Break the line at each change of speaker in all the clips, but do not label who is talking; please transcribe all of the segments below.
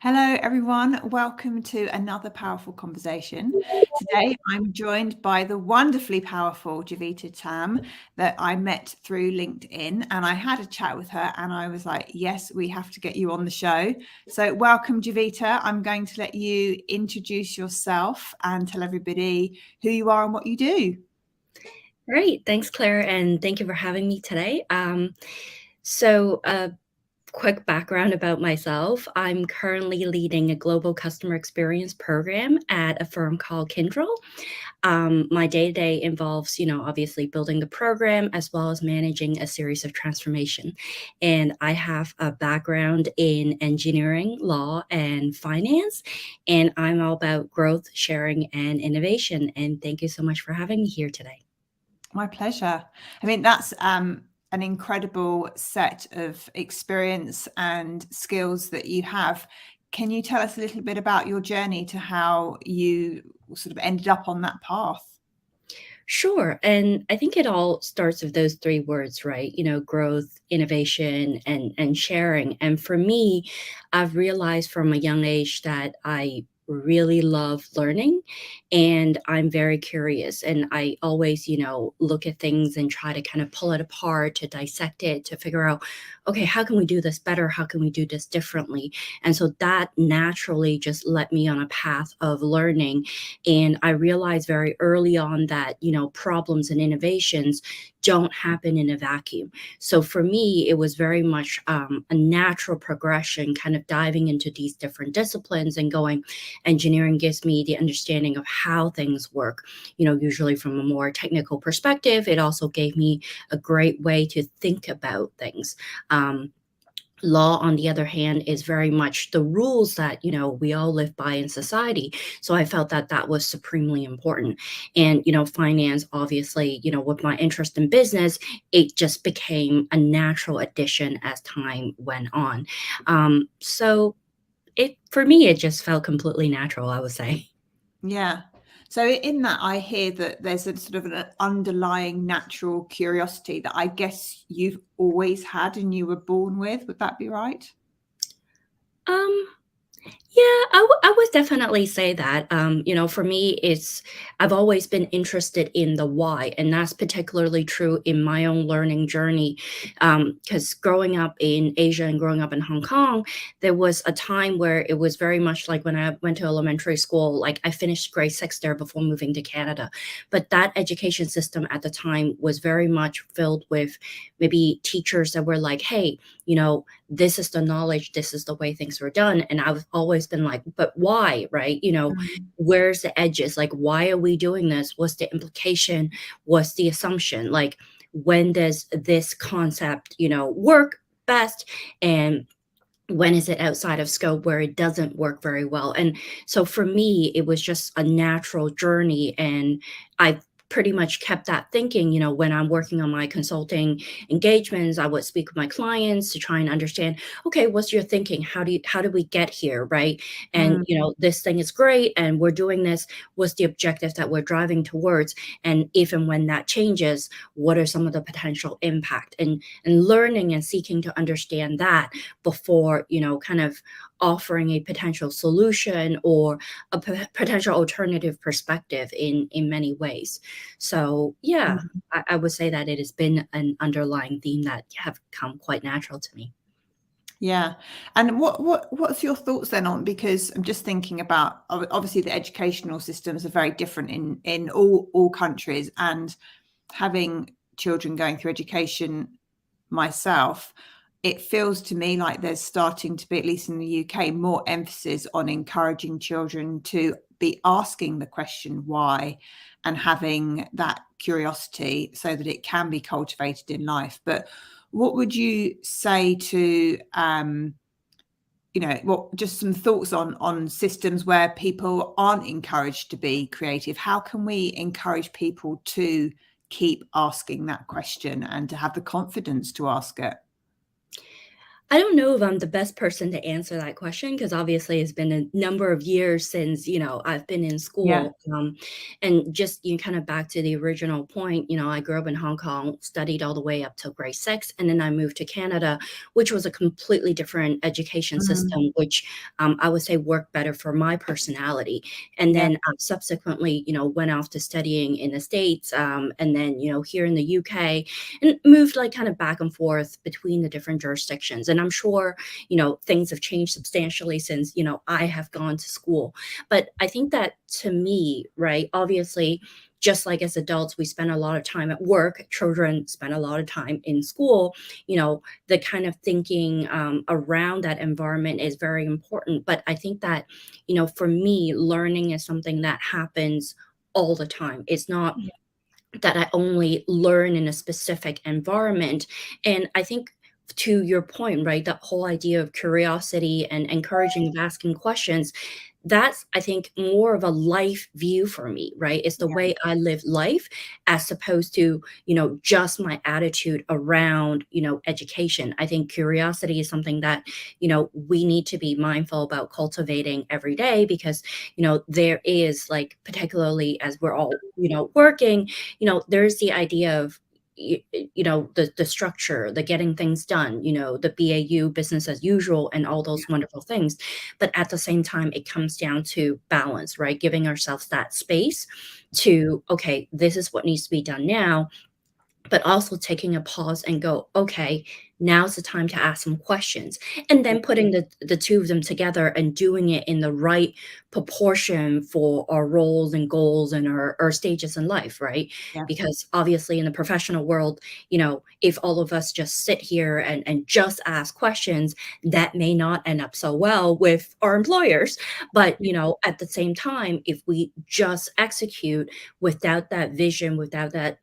Hello, everyone. Welcome to another powerful conversation. Today, I'm joined by the wonderfully powerful Jovita Tam that I met through LinkedIn. And I had a chat with her and I was like, yes, we have to get you on the show. So, welcome, Jovita. I'm going to let you introduce yourself and tell everybody who you are and what you do.
Great. Thanks, Claire, and thank you for having me today. A quick background about myself. I'm currently leading a global customer experience program at a firm called Kyndryl. My day-to-day involves, obviously building the program as well as managing a series of transformation. And I have a background in engineering, law, and finance, and I'm all about growth, sharing, and innovation. And thank you so much for having me here today.
My pleasure. I mean, that's an incredible set of experience and skills that you have. Can you tell us a little bit about your journey to how you sort of ended up on that path?
Sure. And I think it all starts with those three words, right? Growth, innovation, and sharing. And for me, I've realized from a young age that I really love learning and I'm very curious. And I always, look at things and try to kind of pull it apart, to dissect it, to figure out, okay, how can we do this better? How can we do this differently? And so that naturally just led me on a path of learning. And I realized very early on that, problems and innovations don't happen in a vacuum. So for me, it was very much a natural progression, kind of diving into these different disciplines and going, engineering gives me the understanding of how things work, usually from a more technical perspective. It also gave me a great way to think about things. Law, on the other hand, is very much the rules that we all live by in society. So I felt that that was supremely important. And finance, obviously, with my interest in business, it just became a natural addition as time went on. So it for me, it just felt completely natural, I would say.
Yeah. So in that, I hear that there's a sort of an underlying natural curiosity that I guess you've always had and you were born with. Would that be right?
Um, Yeah, I would definitely say that. For me, I've always been interested in the why, and that's particularly true in my own learning journey. Because growing up in Asia and growing up in Hong Kong, there was a time where it was very much like when I went to elementary school, like I finished grade six there before moving to Canada. But that education system at the time was very much filled with maybe teachers that were like, hey, this is the knowledge, this is the way things were done. And I've always been like, but why, right?
Mm.
Where's the edges? Like, why are we doing this? What's the implication? What's the assumption? Like, when does this concept, work best? And when is it outside of scope where it doesn't work very well? And so for me, it was just a natural journey. And I pretty much kept that thinking, when I'm working on my consulting engagements, I would speak with my clients to try and understand, okay, what's your thinking? How do we get here? Right. And,
Mm.
this thing is great and we're doing this. What's the objective that we're driving towards? And if and when that changes, what are some of the potential impact? And learning and seeking to understand that before, kind of offering a potential solution or a potential alternative perspective in many ways. So yeah,
Mm.
I would say that it has been an underlying theme that have come quite natural to me.
Yeah. And what's your thoughts then on, because I'm just thinking about obviously the educational systems are very different in all countries, and having children going through education myself, it feels to me like there's starting to be, at least in the UK, more emphasis on encouraging children to be asking the question why and having that curiosity so that it can be cultivated in life. But what would you say to what just some thoughts on systems where people aren't encouraged to be creative? How can we encourage people to keep asking that question and to have the confidence to ask it?
I don't know if I'm the best person to answer that question because obviously it's been a number of years since, I've been in
Yeah.
school. And just kind of back to the original point, I grew up in Hong Kong, studied all the way up till grade 6, and then I moved to Canada, which was a completely different education
Mm,
system, which I would say worked better for my personality. And
yeah.
then subsequently, went off to studying in the States, and then, here in the UK, and moved like kind of back and forth between the different jurisdictions. And I'm sure, things have changed substantially since, I have gone to school. But I think that to me, right, obviously, just like as adults, we spend a lot of time at work, children spend a lot of time in school, the kind of thinking around that environment is very important. But I think that, for me, learning is something that happens all the time. It's not
Yeah.
that I only learn in a specific environment. And I think to your point, right, that whole idea of curiosity and encouraging of asking questions, that's, I think, more of a life view for me, right? It's the
Yeah.
way I live life as opposed to, just my attitude around, education. I think curiosity is something that, we need to be mindful about cultivating every day because, there is like, particularly as we're all, working, there's the idea of the structure, the getting things done, the BAU, business as usual, and all those wonderful things. But at the same time, it comes down to balance, right? Giving ourselves that space to, okay, this is what needs to be done now, but also taking a pause and go, okay, now's the time to ask some questions. And
Yeah.
then putting the two of them together and doing it in the right proportion for our roles and goals and our stages in life, right?
Yeah.
Because obviously in the professional world, if all of us just sit here and just ask questions, that may not end up so well with our employers. But, at the same time, if we just execute without that vision, without that,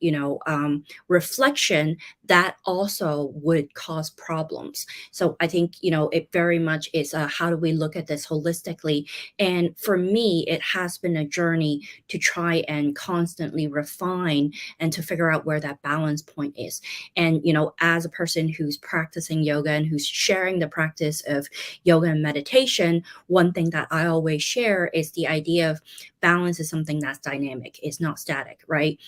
reflection, that also would cause problems. So I think, it very much is how do we look at this holistically? And for me, it has been a journey to try and constantly refine and to figure out where that balance point is. And, as a person who's practicing yoga and who's sharing the practice of yoga and meditation, one thing that I always share is the idea of balance is something that's dynamic, it's not static, right?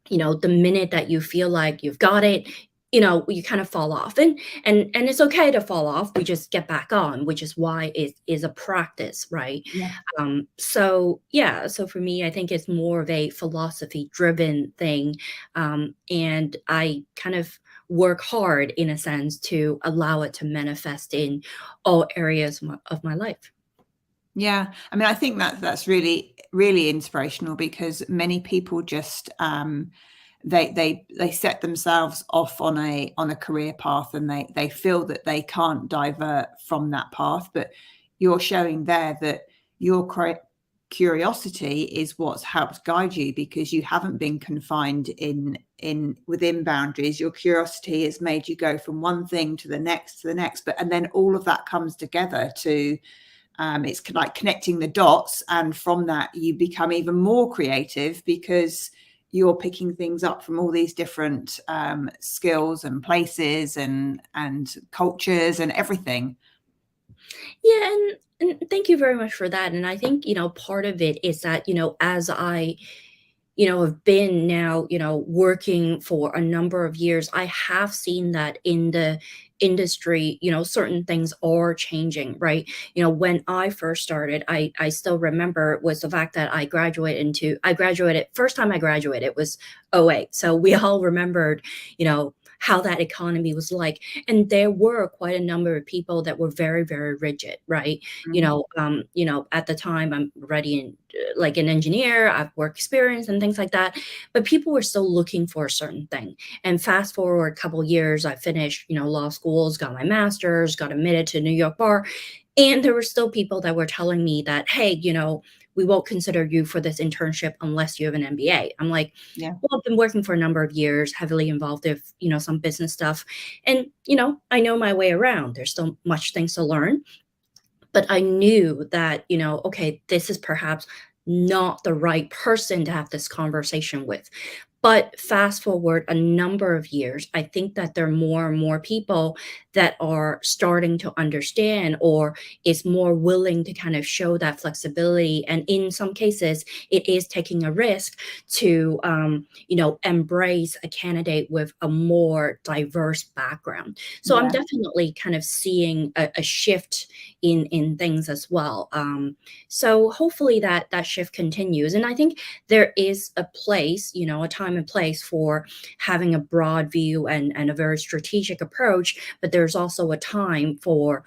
The minute that you feel like you've got it, you kind of fall off. And it's okay to fall off. We just get back on, which is why it is a practice, right?
Yeah.
So yeah, so for me, I think it's more of a philosophy driven thing. And I kind of work hard in a sense to allow it to manifest in all areas of my life.
Yeah, I mean, I think that that's really, really inspirational because many people just they set themselves off on a career path and they feel that they can't divert from that path. But you're showing there that your curiosity is what's helped guide you because you haven't been confined in within boundaries. Your curiosity has made you go from one thing to the next, but and then all of that comes together to it's like connecting the dots, and from that you become even more creative because you're picking things up from all these different skills and places and cultures and everything.
Yeah, and thank you very much for that. And I think, part of it is that, as I, have been now, working for a number of years, I have seen that in the industry, certain things are changing, right? When I first started, I still remember was the fact that I graduated, first time I graduated was '08. So we all remembered, how that economy was like. And there were quite a number of people that were very, very rigid, right?
Mhm.
At the time I'm already like an engineer, I've work experience and things like that, but people were still looking for a certain thing. And fast forward a couple years, I finished, law schools, got my master's, got admitted to New York bar, and there were still people that were telling me that, hey, we won't consider you for this internship unless you have an MBA. I'm like,
Yeah.
well, I've been working for a number of years, heavily involved with, some business stuff. And, I know my way around. There's still much things to learn. But I knew that, okay, this is perhaps not the right person to have this conversation with. But fast forward a number of years, I think that there are more and more people that are starting to understand or is more willing to kind of show that flexibility. And in some cases, it is taking a risk to, embrace a candidate with a more diverse background. So I'm
Yeah.
definitely kind of seeing a shift in things as well. So hopefully that shift continues. And I think there is a place, a time and place for having a broad view and a very strategic approach, but there's also a time for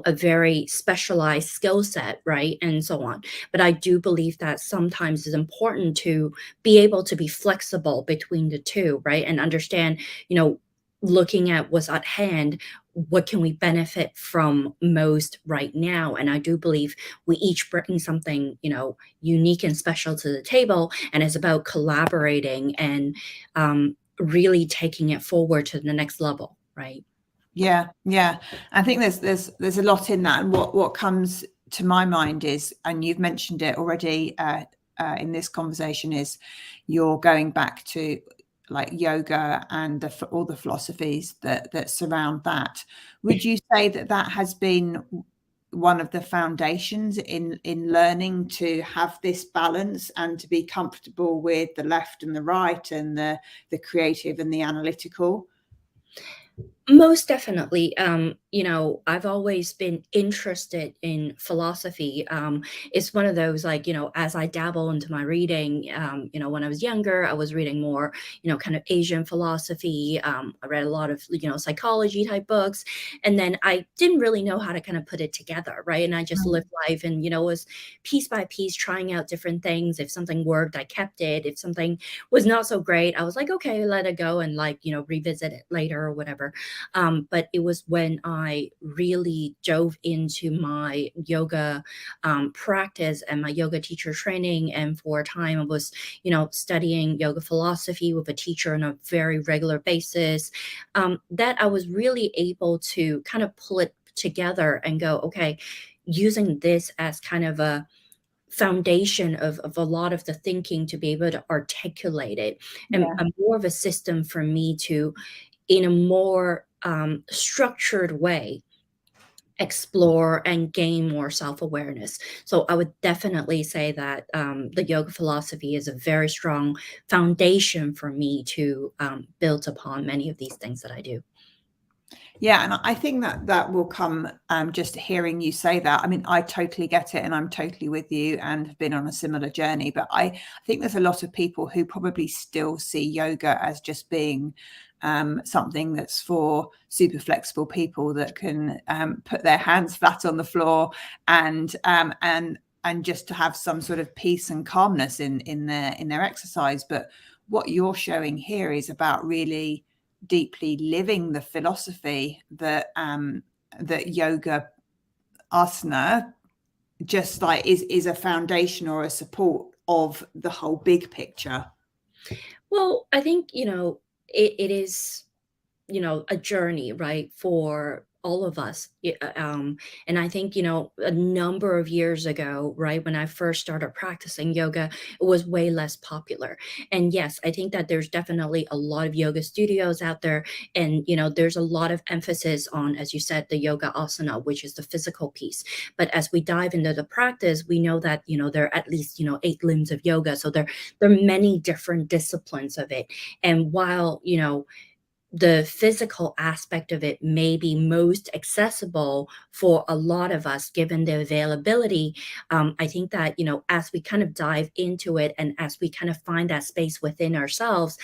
a very specialized skill set, right? And so on. But I do believe that sometimes it's important to be able to be flexible between the two, right? And understand, looking at what's at hand, what can we benefit from most right now? And I do believe we each bring something, unique and special to the table. And it's about collaborating and really taking it forward to the next level, right?
Yeah, yeah. I think there's a lot in that, and what comes to my mind is, and you've mentioned it already in this conversation, is you're going back to like yoga and all the philosophies that surround that. Would you say that has been one of the foundations in learning to have this balance and to be comfortable with the left and the right and the creative and the analytical?
Most definitely. I've always been interested in philosophy. It's one of those, like, as I dabble into my reading, when I was younger, I was reading more, kind of Asian philosophy. I read a lot of, psychology type books. And then I didn't really know how to kind of put it together, right? And I just
Mm.
lived life and, was piece by piece trying out different things. If something worked, I kept it. If something was not so great, I was like, okay, let it go and, like, revisit it later or whatever. But it was when I really dove into my yoga practice and my yoga teacher training. And for a time, I was, studying yoga philosophy with a teacher on a very regular basis, that I was really able to kind of pull it together and go, okay, using this as kind of a foundation of a lot of the thinking to be able to articulate it and
Yeah.
a more of a system for me to in a more structured way explore and gain more self-awareness. So I would definitely say that the yoga philosophy is a very strong foundation for me to build upon many of these things that I do.
Yeah, and I think that will come just hearing you say that. I mean, I totally get it, and I'm totally with you, and have been on a similar journey. But I think there's a lot of people who probably still see yoga as just being something that's for super flexible people that can put their hands flat on the floor and just to have some sort of peace and calmness in their exercise. But what you're showing here is about really deeply living the philosophy that yoga asana just like is a foundation or a support of the whole big picture.
Well, I think, it is a journey, right, for all of us. And I think, a number of years ago, right, when I first started practicing yoga, it was way less popular. And yes, I think that there's definitely a lot of yoga studios out there. And, there's a lot of emphasis on, as you said, the yoga asana, which is the physical piece. But as we dive into the practice, we know that, there are at least, 8 limbs of yoga. So there are many different disciplines of it. And while, the physical aspect of it may be most accessible for a lot of us given the availability. I think that, as we kind of dive into it and as we kind of find that space within ourselves,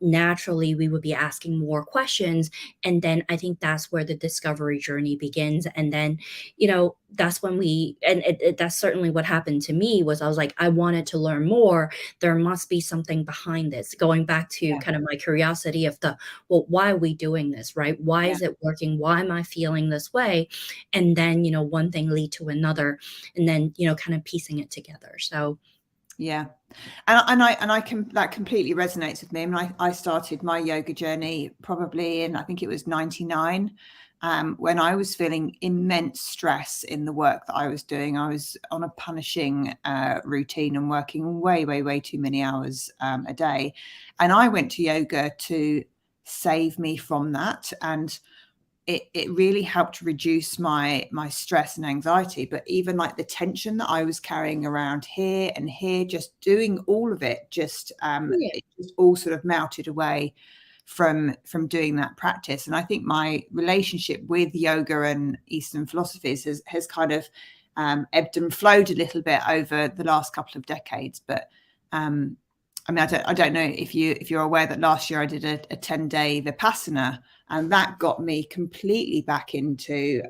naturally we would be asking more questions. And then I think that's where the discovery journey begins. And then, that's when that's certainly what happened to me. Was I was like, I wanted to learn more. There must be something behind this, going back to
Yeah,
kind of my curiosity of well, why are we doing this, right? Why
yeah,
is it working? Why am I feeling this way? And then, one thing lead to another, and then, kind of piecing it together. So,
yeah. And I can, that completely resonates with me. I mean, I started my yoga journey probably in, I think it was 99. when I was feeling immense stress in the work that I was doing. I was on a punishing routine and working way too many hours a day. And I went to yoga to save me from that. And it really helped reduce my stress and anxiety. But even like the tension that I was carrying around here and here, just doing all of it,
Yeah.
it just all sort of melted away from doing that practice. And I think my relationship with yoga and Eastern philosophies has kind of ebbed and flowed a little bit over the last couple of decades. But I mean, I don't know if you're aware that last year I did a 10-day Vipassana, and that got me completely back into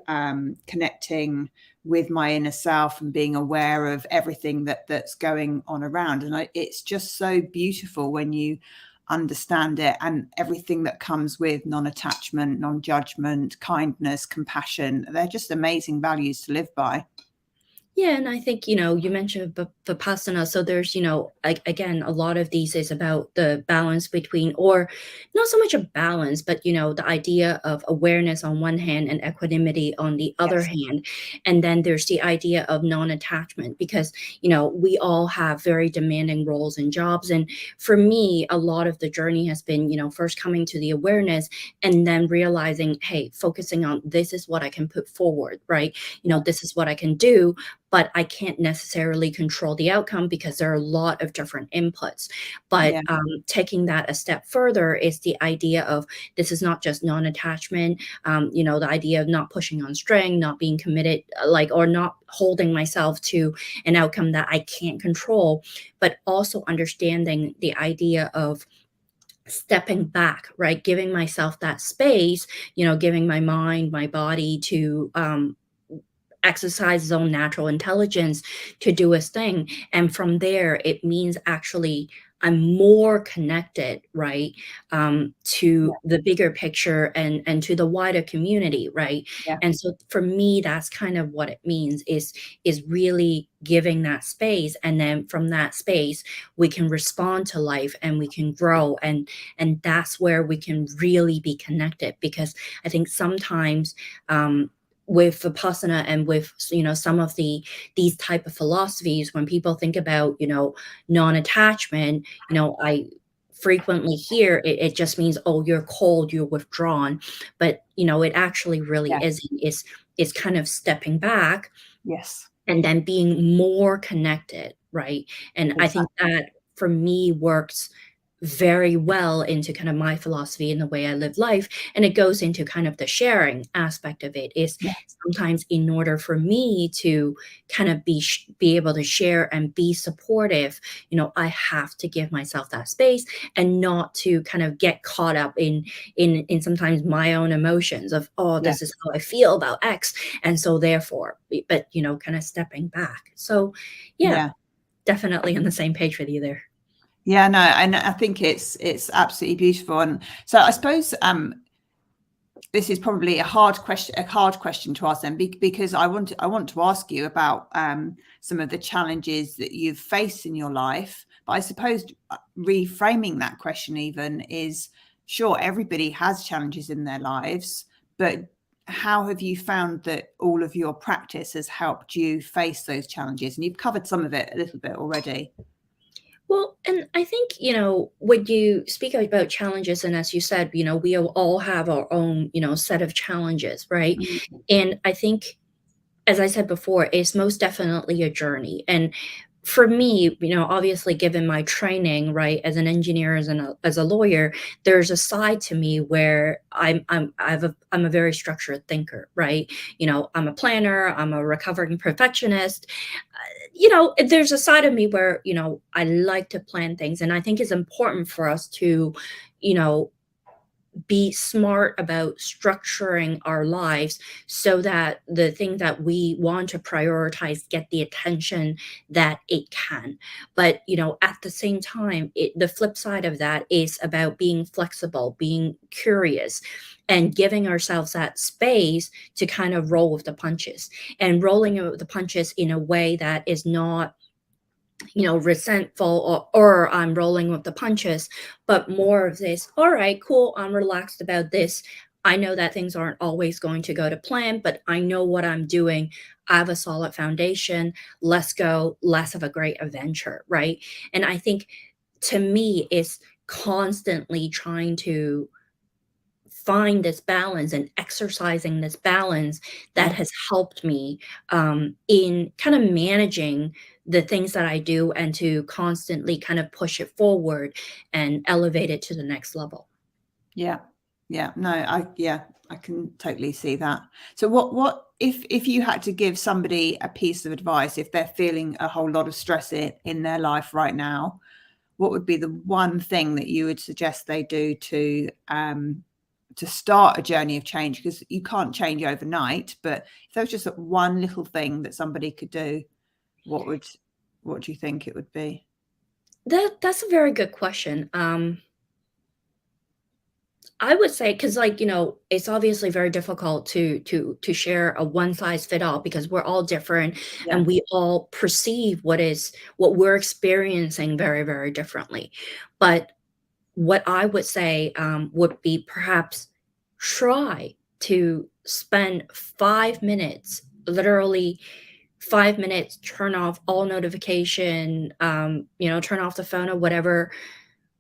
connecting with my inner self and being aware of everything that's going on around. And it's just so beautiful when you understand it, and everything that comes with non-attachment, non-judgment, kindness, compassion. They're just amazing values to live by.
Yeah, and I think, you mentioned Vipassana. So there's, again, a lot of these is about the balance between, or not so much a balance, but, the idea of awareness on one hand and equanimity on the other
Yes.
hand. And then there's the idea of non-attachment because, we all have very demanding roles and jobs. And for me, a lot of the journey has been, first coming to the awareness and then realizing, hey, focusing on this is what I can put forward, right?
Yeah.
This is what I can do, but I can't necessarily control the outcome because there are a lot of different inputs. But
Yeah.
taking that a step further is the idea of this is not just non-attachment, the idea of not pushing on string, not being committed, or not holding myself to an outcome that I can't control, but also understanding the idea of stepping back, right? Giving myself that space, giving my mind, my body to exercise his own natural intelligence to do his thing. And from there, it means actually I'm more connected, right,
Yeah.
to the bigger picture and to the wider community, right?
Yeah.
And so for me, that's kind of what it means is really giving that space, and then from that space, we can respond to life and we can grow, and that's where we can really be connected. Because I think sometimes with Vipassana and with some of these type of philosophies, when people think about non-attachment, I frequently hear it just means, oh, you're cold, you're withdrawn, but it actually really
Yeah.
isn't. It's kind of stepping back
Yes.
and then being more connected, right? And I think
Exactly.
that for me works very well into kind of my philosophy and the way I live life. And it goes into kind of the sharing aspect of it is
Yeah.
sometimes in order for me to kind of be able to share and be supportive, I have to give myself that space and not to kind of get caught up in sometimes my own emotions of, oh,
Yeah.
this is how I feel about X. And so therefore, but kind of stepping back. So yeah,
Yeah.
definitely on the same page with you there.
Yeah, no, and I think it's absolutely beautiful. And so I suppose this is probably a hard question to ask them, because I want to ask you about some of the challenges that you've faced in your life. But I suppose reframing that question even is, sure, everybody has challenges in their lives, but how have you found that all of your practice has helped you face those challenges? And you've covered some of it a little bit already.
Well, and I think, when you speak about challenges, and as you said, we all have our own, set of challenges, right?
Mm.
And I think, as I said before, it's most definitely a journey. And for me, obviously, given my training, right, as an engineer, as a lawyer, there's a side to me where I'm a very structured thinker, right? I'm a planner, I'm a recovering perfectionist. There's a side of me where I like to plan things, and I think it's important for us to, you know, be smart about structuring our lives so that the thing that we want to prioritize get the attention that it can. But at the same time, the flip side of that is about being flexible, being curious, and giving ourselves that space to kind of roll with the punches, and rolling with the punches in a way that is not resentful, or I'm rolling with the punches, but more of this, all right, cool, I'm relaxed about this. I know that things aren't always going to go to plan, but I know what I'm doing. I have a solid foundation. Let's go. Let's have a great adventure, right? And I think to me, it's constantly trying to find this balance and exercising this balance that
Yeah.
has helped me in kind of managing the things that I do and to constantly kind of push it forward and elevate it to the next level.
Yeah. Yeah. No, I can totally see that. So what if you had to give somebody a piece of advice if they're feeling a whole lot of stress in their life right now, what would be the one thing that you would suggest they do to start a journey of change? Because you can't change overnight, but if there was just that one little thing that somebody could do, what would what do you think it would be?
That's a very good question. I would say because, like, it's obviously very difficult to share a one size fit all because we're all different
Yeah.
and we all perceive what we're experiencing very, very differently. But what I would say, would be perhaps try to spend 5 minutes, literally 5 minutes, turn off all notification, turn off the phone or whatever,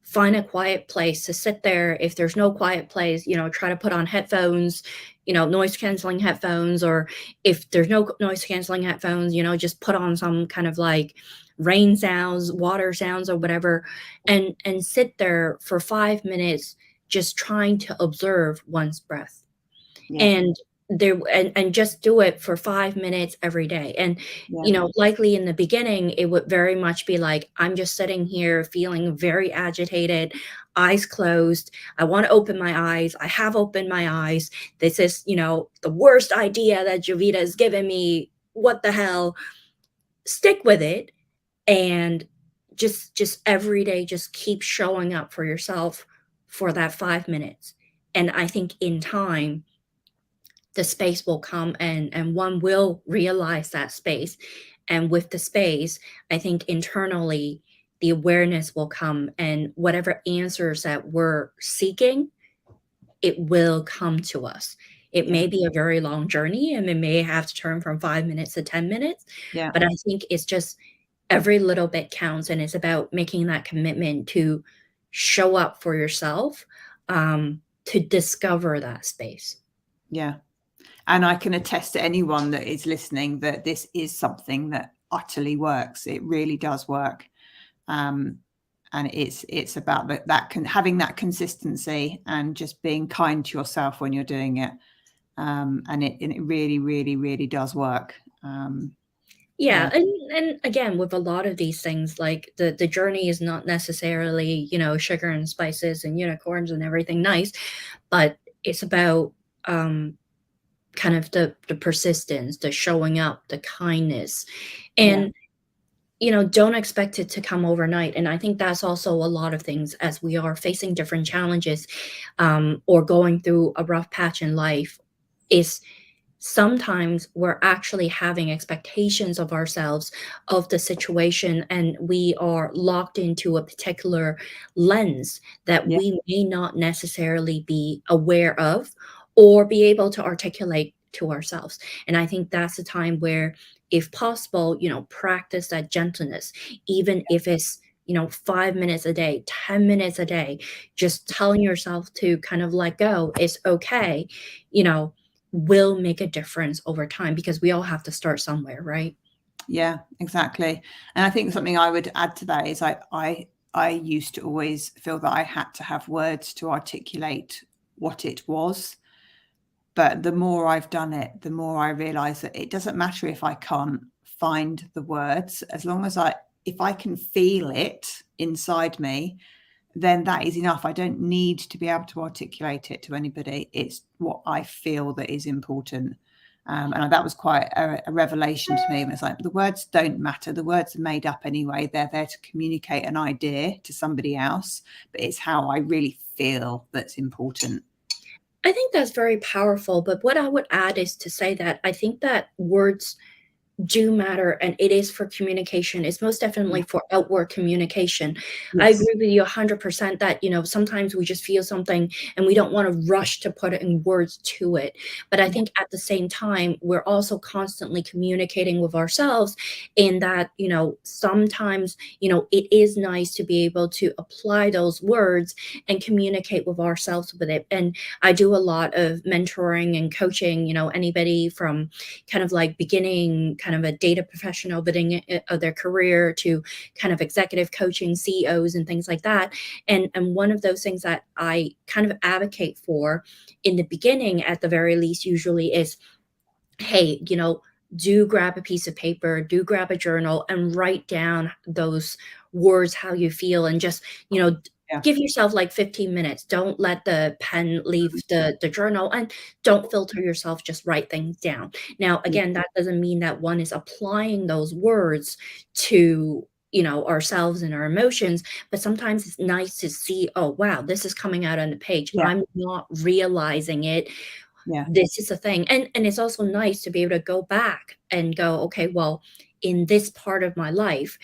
find a quiet place to sit there. If there's no quiet place, try to put on headphones, noise canceling headphones, or if there's no noise canceling headphones, just put on some kind of like rain sounds, water sounds or whatever, and sit there for 5 minutes just trying to observe one's breath.
Yeah.
And and just do it for 5 minutes every day. And,
Yeah.
likely in the beginning, it would very much be like, I'm just sitting here feeling very agitated, eyes closed. I wanna open my eyes. I have opened my eyes. This is, the worst idea that Jovita has given me. What the hell? Stick with it and just every day, just keep showing up for yourself for that 5 minutes. And I think in time the space will come and one will realize that space, and with the space I think internally the awareness will come, and whatever answers that we're seeking, it will come to us. It
Yeah.
may be a very long journey and it may have to turn from 5 minutes to 10 minutes,
Yeah.
but I think it's just every little bit counts, and it's about making that commitment to show up for yourself, to discover that space.
Yeah. And I can attest to anyone that is listening that this is something that utterly works. It really does work. Um, and it's about having that consistency and just being kind to yourself when you're doing it. And it really, really, really does work. Yeah.
Yeah, and again, with a lot of these things, like the journey is not necessarily, sugar and spices and unicorns and everything nice, but it's about kind of the persistence, the showing up, the kindness,
Yeah.
and don't expect it to come overnight. And I think that's also a lot of things as we are facing different challenges, or going through a rough patch in life, is sometimes we're actually having expectations of ourselves, of the situation, and we are locked into a particular lens that
Yeah.
we may not necessarily be aware of or be able to articulate to ourselves. And I think that's a time where, if possible, practice that gentleness, even if it's 5 minutes a day, 10 minutes a day, just telling yourself to kind of let go. It's okay, you know will make a difference over time, because we all have to start somewhere, right?
Yeah, exactly. And I think something I would add to that is I used to always feel that I had to have words to articulate what it was. But the more I've done it, the more I realize that it doesn't matter if I can't find the words, as long as if I can feel it inside me, then that is enough. I don't need to be able to articulate it to anybody. It's what I feel that is important. And that was quite a revelation to me. It was like, the words don't matter. The words are made up anyway. They're there to communicate an idea to somebody else, but it's how I really feel that's important.
I think that's very powerful, but what I would add is to say that I think that words do matter, and it is for communication. It's most definitely
Yeah.
for outward communication. I
Yes.
agree with you 100% that, sometimes we just feel something and we don't want to rush to put it in words to it. But I
Yeah.
think at the same time, we're also constantly communicating with ourselves in that, sometimes, it is nice to be able to apply those words and communicate with ourselves with it. And I do a lot of mentoring and coaching, anybody from kind of like beginning kind of a data professional beginning of their career to kind of executive coaching CEOs and things like that. And one of those things that I kind of advocate for in the beginning, at the very least, usually is, hey, do grab a piece of paper, do grab a journal and write down those words, how you feel, and just,
Yeah.
give yourself like 15 minutes. Don't let the pen leave the journal, and don't filter yourself. Just write things down. Now,
Yeah.
again, that doesn't mean that one is applying those words to, ourselves and our emotions, but sometimes it's nice to see, oh, wow, this is coming out on the page.
Yeah.
I'm not realizing it.
Yeah.
This is a thing. And it's also nice to be able to go back and go, okay, well, in this part of my life,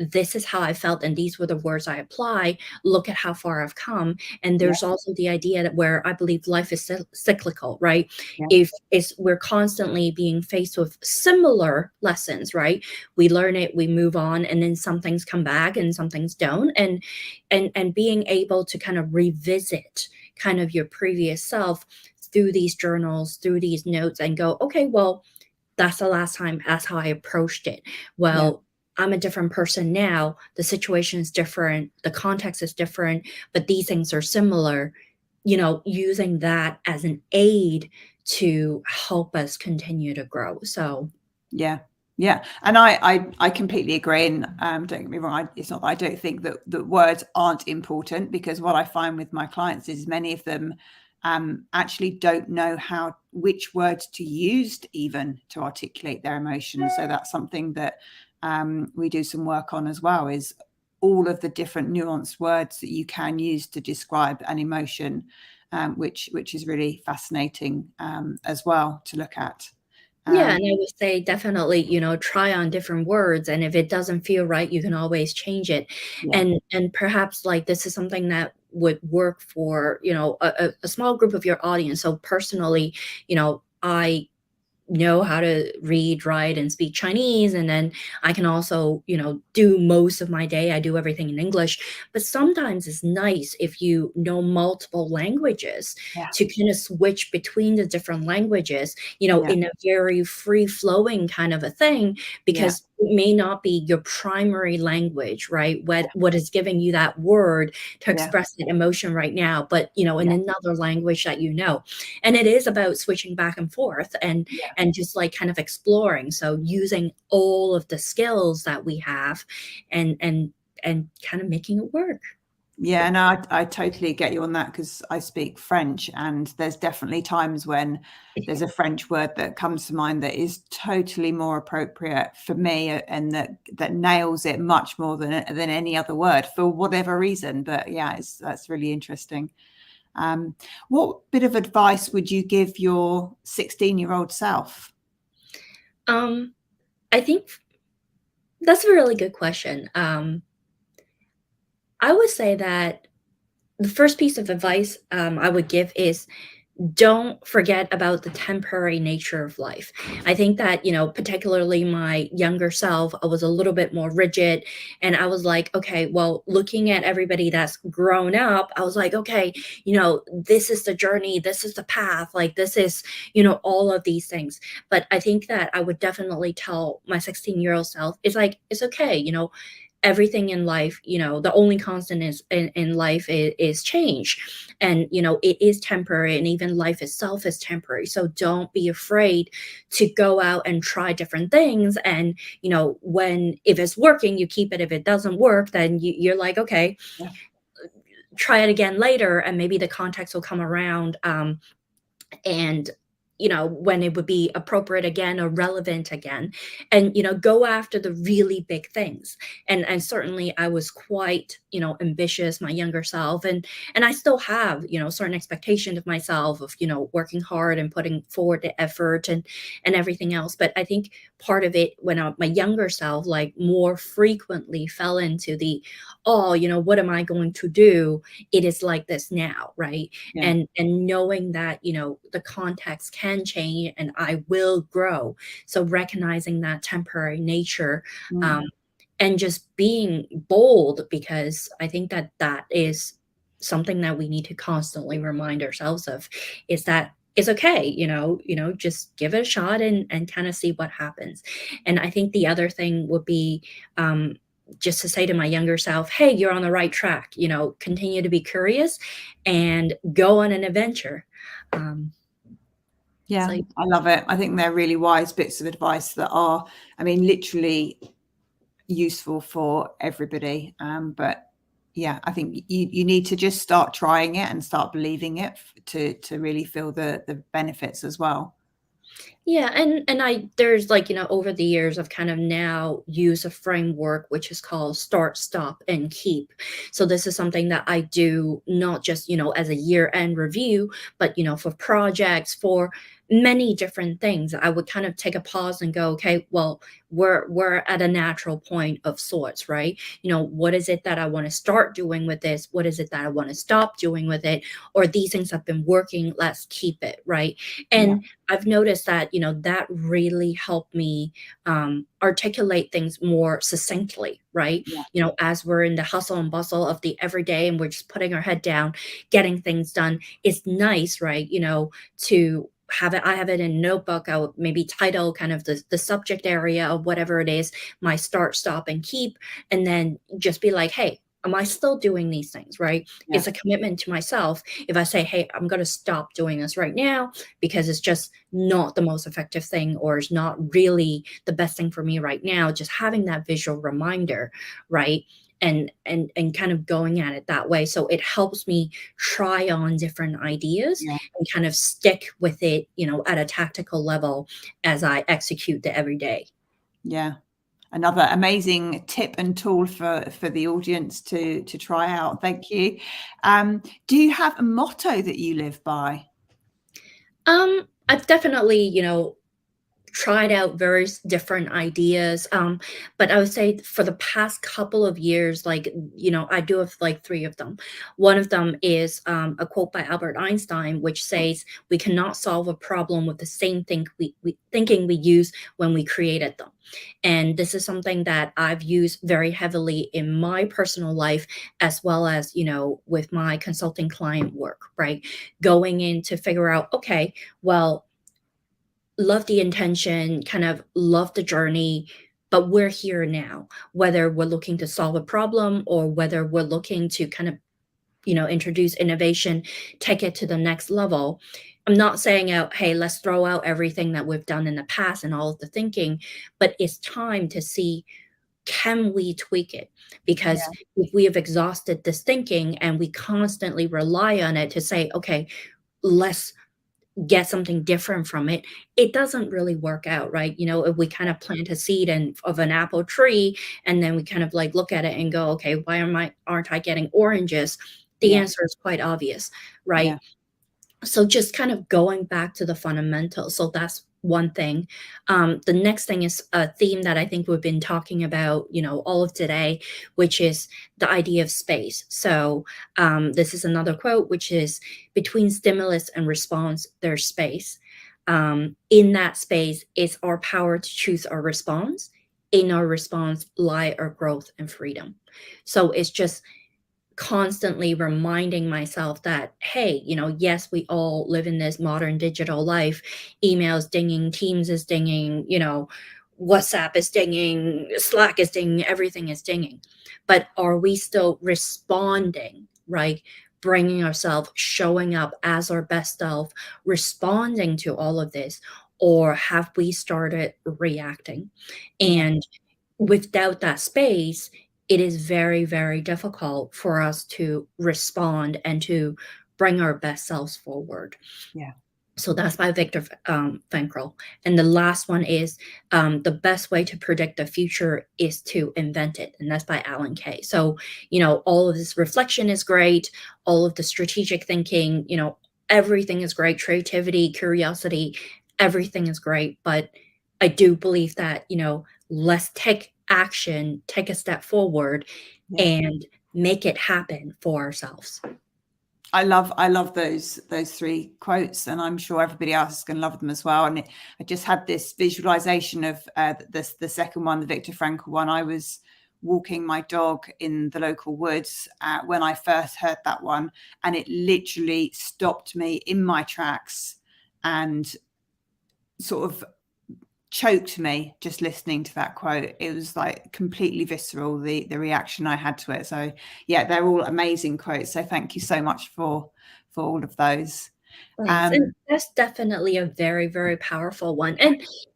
this is how I felt, and these were the words I apply. Look at how far I've come. And
Yeah.
there's also the idea that where I believe life is cyclical, right?
Yeah.
If it's we're constantly being faced with similar lessons, right? We learn it, we move on, and then some things come back and some things don't. And being able to kind of revisit kind of your previous self through these journals, through these notes, and go, okay, well, that's the last time, that's how I approached it.
Yeah.
Well, I'm a different person now. The situation is different. The context is different, but these things are similar. Using that as an aid to help us continue to grow. So,
Yeah. Yeah. And I completely agree. And don't get me wrong, it's not that I don't think that words aren't important, because what I find with my clients is many of them actually don't know which words to use even to articulate their emotions. So that's something that we do some work on as well, is all of the different nuanced words that you can use to describe an emotion, which is really fascinating as well to look at.
yeah, and I would say definitely, try on different words, and if it doesn't feel right, you can always change it.
Yeah.
And perhaps like this is something that would work for, a small group of your audience. So personally, I know how to read, write, and speak Chinese. And then I can also, do most of my day, I do everything in English. But sometimes it's nice if you know multiple languages
Yeah.
to kind of switch between the different languages,
Yeah.
in a very free flowing kind of a thing,
Yeah.
because it may not be your primary language, right? What is giving you that word to
Yeah.
express that emotion right now, but, in
Yeah.
another language that you know. And it is about switching back and forth, and just like kind of exploring. So using all of the skills that we have, and kind of making it work.
Yeah, no, I totally get you on that, because I speak French, and there's definitely times when there's a French word that comes to mind that is totally more appropriate for me, and that nails it much more than any other word for whatever reason. But yeah, that's really interesting. What bit of advice would you give your 16-year-old self?
Um, I think that's a really good question. I would say that the first piece of advice I would give is, don't forget about the temporary nature of life. I think that, particularly my younger self, I was a little bit more rigid. And I was like, okay, well, looking at everybody that's grown up, I was like, okay, this is the journey, this is the path, like this is, all of these things. But I think that I would definitely tell my 16-year-old self, it's like, it's okay, everything in life, the only constant is in life is change. And it is temporary, and even life itself is temporary. So don't be afraid to go out and try different things. And if it's working, you keep it. If it doesn't work, then you're like, okay,
Yeah.
try it again later, and maybe the context will come around. And when it would be appropriate again or relevant again, and go after the really big things. And certainly I was quite ambitious, my younger self, and I still have certain expectations of myself, of working hard and putting forward the effort and everything else. But I think part of it, when my younger self like more frequently fell into the, oh, what am I going to do, it is like this now, right?
Yeah.
And knowing that the context can change and I will grow, so recognizing that temporary nature, um,
Mm.
and just being bold, because I think that that is something that we need to constantly remind ourselves of, is that it's okay, just give it a shot and kind of see what happens. And I think the other thing would be, just to say to my younger self, hey, you're on the right track, continue to be curious and go on an adventure. Um,
Yeah,
so
I love it. I think they're really wise bits of advice that are, I mean, literally useful for everybody. But yeah, I think you need to just start trying it and start believing it to really feel the benefits as well.
yeah, and I there's like, over the years I've kind of now used a framework which is called start, stop, and keep. So this is something that I do not just, as a year-end review, but for projects, for many different things. I would kind of take a pause and go, okay, well, we're at a natural point of sorts, right? What is it that I want to start doing with this? What is it that I want to stop doing with it? Or these things have been working, let's keep it, right?
Yeah,
And I've noticed that, that really helped me articulate things more succinctly, right?
yeah,
As we're in the hustle and bustle of the everyday and we're just putting our head down, getting things done, it's nice, right? To have it, I have it in a notebook. I would maybe title kind of the subject area of whatever it is, my start, stop, and keep, and then just be like, hey, am I still doing these things, right?
yeah,
It's a commitment to myself. If I say, hey, I'm going to stop doing this right now because it's just not the most effective thing, or it's not really the best thing for me right now, just having that visual reminder, right? And kind of going at it that way, so it helps me try on different ideas
yeah,
and kind of stick with it, at a tactical level as I execute the everyday.
yeah. Another amazing tip and tool for the audience to try out. Thank you. Do you have a motto that you live by?
I've definitely, tried out various different ideas. But I would say for the past couple of years, like, I do have like three of them. One of them is a quote by Albert Einstein, which says, we cannot solve a problem with the same thing we thinking we used when we created them. And this is something that I've used very heavily in my personal life, as well as, with my consulting client work, right? Going in to figure out, okay, well, love the intention, kind of love the journey, but we're here now. Whether we're looking to solve a problem or whether we're looking to kind of, introduce innovation, take it to the next level. I'm not saying out, hey, let's throw out everything that we've done in the past and all of the thinking, but it's time to see, can we tweak it? Because
Yeah,
if we have exhausted this thinking and we constantly rely on it to say, okay, let's get something different from it, it doesn't really work out, right? If we kind of plant a seed of an apple tree, and then we kind of like look at it and go, okay, why aren't I getting oranges? The
yeah,
answer is quite obvious,
yeah,
right? So just kind of going back to the fundamentals. So that's one thing. The next thing is a theme that I think we've been talking about, all of today, which is the idea of space. So this is another quote, which is, between stimulus and response, there's space. In that space is our power to choose our response. In our response lie our growth and freedom. So it's just constantly reminding myself that, hey, yes, we all live in this modern digital life. Emails dinging, Teams is dinging, WhatsApp is dinging, Slack is dinging, everything is dinging. But are we still responding, right? Bringing ourselves, showing up as our best self, responding to all of this? Or have we started reacting?
yeah,
And without that space, it is very, very difficult for us to respond and to bring our best selves forward.
yeah,
So that's by Viktor Frankl. And the last one is the best way to predict the future is to invent it. And that's by Alan Kay. So, all of this reflection is great. All of the strategic thinking, everything is great. Creativity, curiosity, everything is great. But I do believe that, let's take action, take a step forward,
Yeah.
and make it happen for ourselves.
I love those three quotes, and I'm sure everybody else is going to love them as well. And I just had this visualization of the second one, the Viktor Frankl one. I was walking my dog in the local woods when I first heard that one, and it literally stopped me in my tracks and sort of choked me just listening to that quote. It was like completely visceral, the reaction I had to it. So yeah, they're all amazing quotes. So thank you so much for all of those.
Thanks. And that's definitely a very, very powerful one.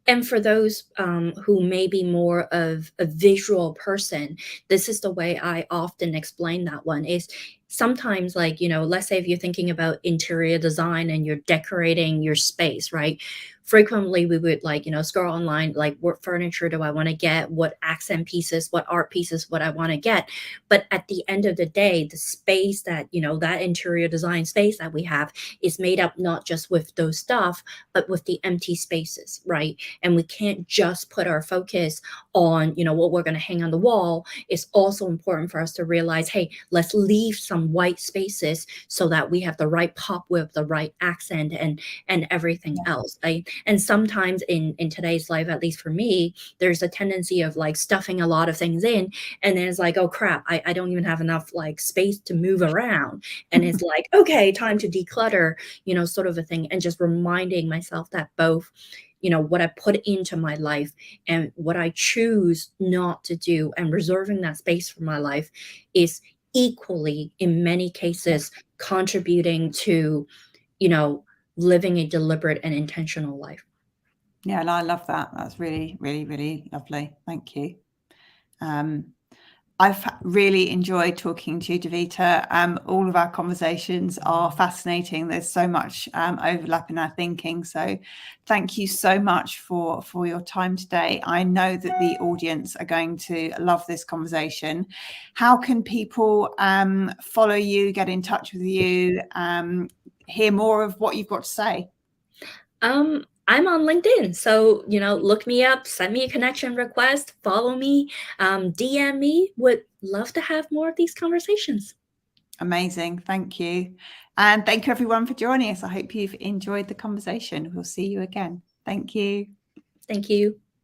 And for those who may be more of a visual person, this is the way I often explain that one is sometimes, like, let's say if you're thinking about interior design and you're decorating your space, right? Frequently we would scroll online, like, what furniture do I want to get? What accent pieces, what art pieces would I want to get? But at the end of the day, the space that, that interior design space that we have is made up not just with those stuff, but with the empty spaces, right? And we can't just put our focus on, what we're going to hang on the wall. It's also important for us to realize, hey, let's leave some white spaces so that we have the right pop with the right accent and everything else. And sometimes in today's life, at least for me, there's a tendency of like stuffing a lot of things in, and then it's like, oh crap, I don't even have enough like space to move around. And it's like, okay, time to declutter, sort of a thing. And just reminding myself that both, what I put into my life and what I choose not to do, and reserving that space for my life is equally, in many cases, contributing to, living a deliberate and intentional life.
Yeah, I love that. That's really, really, really lovely. Thank you. I've really enjoyed talking to you, Jovita. All of our conversations are fascinating. There's so much overlap in our thinking. So thank you so much for your time today. I know that the audience are going to love this conversation. How can people follow you, get in touch with you, hear more of what you've got to say?
I'm on LinkedIn. So, look me up, send me a connection request, follow me, DM me. Would love to have more of these conversations.
Amazing. Thank you. And thank you everyone for joining us. I hope you've enjoyed the conversation. We'll see you again. Thank you.
Thank you.